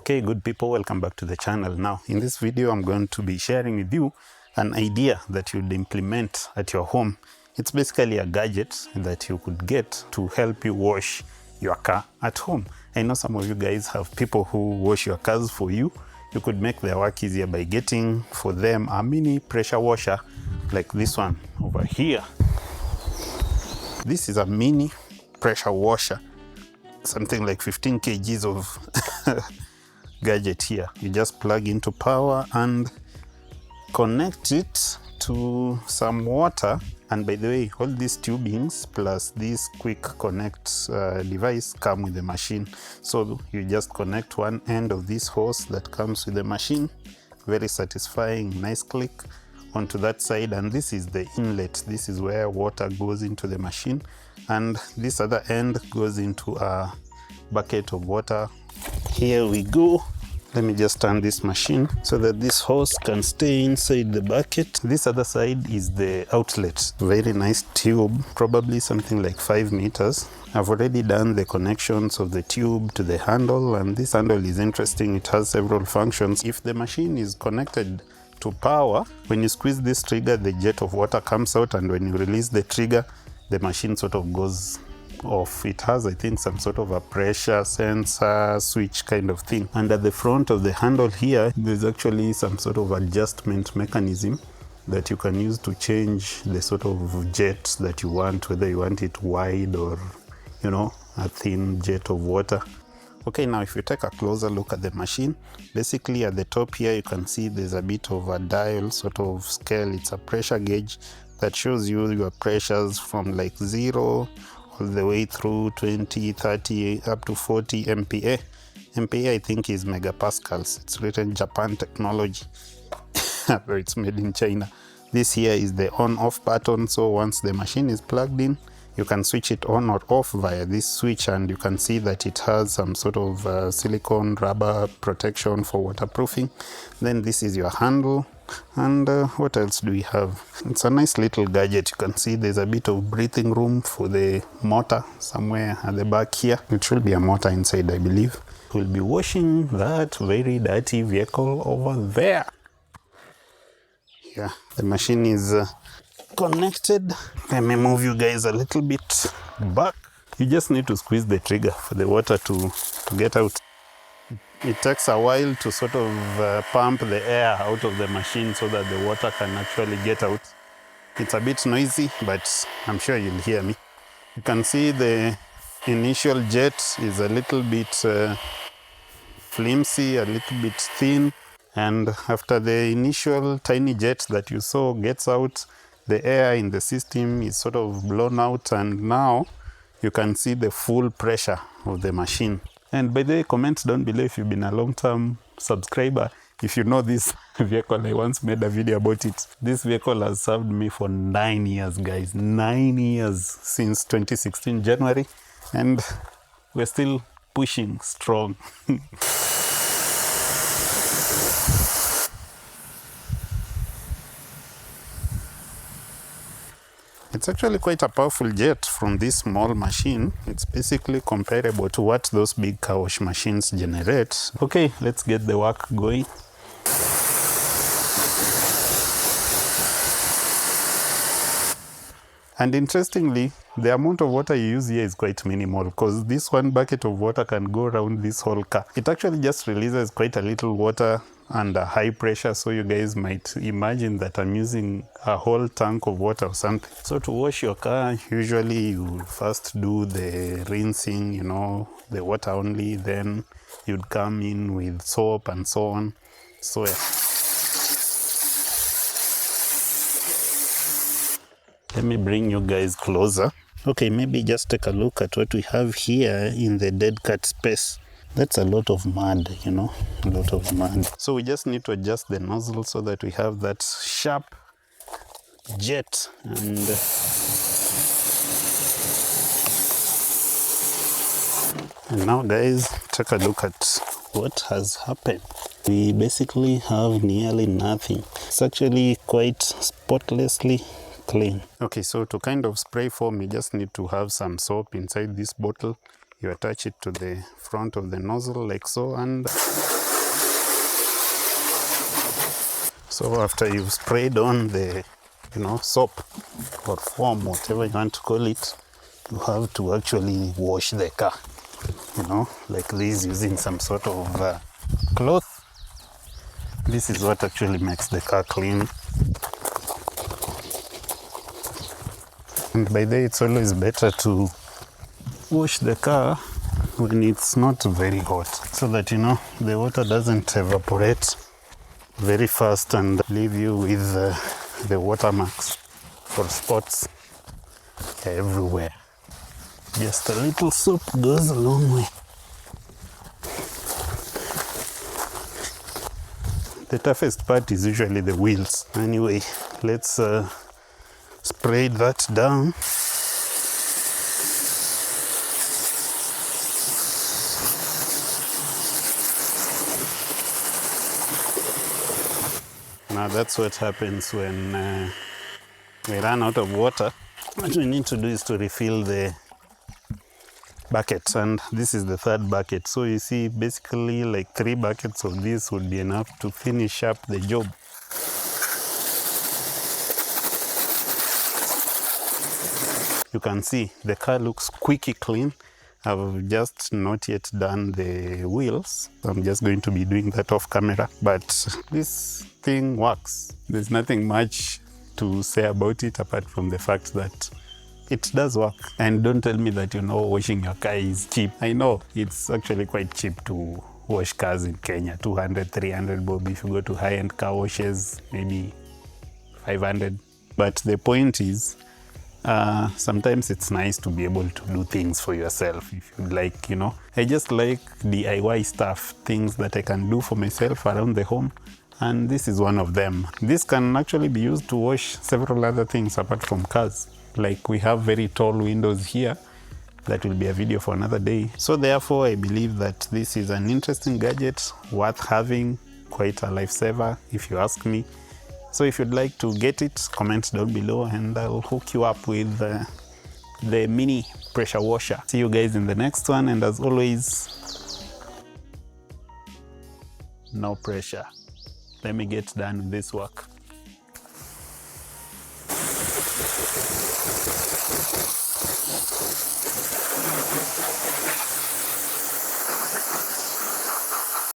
Okay, good people, welcome back to the channel. Now in this video I'm going to be sharing with you an idea that you'd implement at your home. It's basically a gadget that you could get to help you wash your car at home. I know some of you guys have people who wash your cars for you. You could make their work easier by getting for them a mini pressure washer like this one over here. This is a mini pressure washer, something like 15 kgs of gadget here. You just plug into power and connect it to some water. And by the way, all these tubings plus this quick connect device come with the machine. So you just connect one end of this hose that comes with the machine. Very satisfying, nice click onto that side, and this is the inlet. This is where water goes into the machine, and this other end goes into a bucket of water. Here we go. Let me just turn this machine so that this hose can stay inside the bucket. This other side is the outlet. Very nice tube, probably something like 5 meters. I've already done the connections of the tube to the handle, and this handle is interesting. It has several functions. If the machine is connected to power, when you squeeze this trigger, the jet of water comes out, and when you release the trigger, the machine sort of goes off. It has, I think, some sort of a pressure sensor switch kind of thing. And at the front of the handle here, there's actually some sort of adjustment mechanism that you can use to change the sort of jet that you want, whether you want it wide or, you know, a thin jet of water. Okay, now if you take a closer look at the machine, basically at the top here you can see there's a bit of a dial sort of scale. It's a pressure gauge that shows you your pressures from like 0 all the way through 20, 30, up to 40 MPa. MPa I think is megapascals. It's written Japan technology, but it's made in China. This here is the on-off button, so once the machine is plugged in, you can switch it on or off via this switch, and you can see that it has some sort of silicone rubber protection for waterproofing. Then this is your handle, and what else do we have? It's a nice little gadget. You can see there's a bit of breathing room for the motor somewhere at the back here. It should be a motor inside, I believe. We'll be washing that very dirty vehicle over there. Yeah, the machine is connected. Let me move you guys a little bit back. You just need to squeeze the trigger for the water to get out. It takes a while to sort of pump the air out of the machine so that the water can actually get out. It's a bit noisy, but I'm sure you'll hear me. You can see the initial jet is a little bit flimsy, a little bit thin, and after the initial tiny jet that you saw gets out, the air in the system is sort of blown out, and now you can see the full pressure of the machine. And by the way, comment down below if you've been a long-term subscriber. If you know this vehicle, I once made a video about it. This vehicle has served me for 9 years, guys. 9 years, since 2016 January, and we're still pushing strong. It's actually quite a powerful jet from this small machine. It's basically comparable to what those big car wash machines generate. Okay, let's get the work going. And interestingly, the amount of water you use here is quite minimal, because this one bucket of water can go around this whole car. It actually just releases quite a little water under high pressure, so you guys might imagine that I'm using a whole tank of water or something. So to wash your car, usually you first do the rinsing, you know, the water only, then you'd come in with soap and so on. So yeah. Let me bring you guys closer. Okay, maybe just take a look at what we have here in the dead cat space. That's a lot of mud, you know, a lot of mud. So we just need to adjust the nozzle so that we have that sharp jet. And now guys, take a look at what has happened. We basically have nearly nothing. It's actually quite spotlessly clean. Okay, so to kind of spray foam, you just need to have some soap inside this bottle. You attach it to the front of the nozzle like so, and So after you've sprayed on the, soap or foam, whatever you want to call it, you have to actually wash the car, like this, using some sort of cloth. This is what actually makes the car clean. And by the way, it's always better to wash the car when it's not very hot, so that the water doesn't evaporate very fast and leave you with the watermarks or spots everywhere. Just a little soap goes a long way. The toughest part is usually the wheels. Anyway, let's spray that down. Now that's what happens when we run out of water. What we need to do is to refill the bucket, and this is the third bucket. So you see, basically like 3 buckets of this would be enough to finish up the job. You can see the car looks squeaky clean. I've just not yet done the wheels. I'm just going to be doing that off camera, but this thing works. There's nothing much to say about it apart from the fact that it does work. And don't tell me that washing your car is cheap. I know it's actually quite cheap to wash cars in Kenya. 200, 300 bob. If you go to high-end car washes, maybe 500. But the point is, sometimes it's nice to be able to do things for yourself if you like, I just like DIY stuff, things that I can do for myself around the home, and this is one of them. This can actually be used to wash several other things apart from cars. Like we have very tall windows here. That will be a video for another day. So therefore, I believe that this is an interesting gadget, worth having, quite a lifesaver if you ask me. So if you'd like to get it, comment down below and I'll hook you up with the mini pressure washer. See you guys in the next one, and as always, no pressure. Let me get done with this work.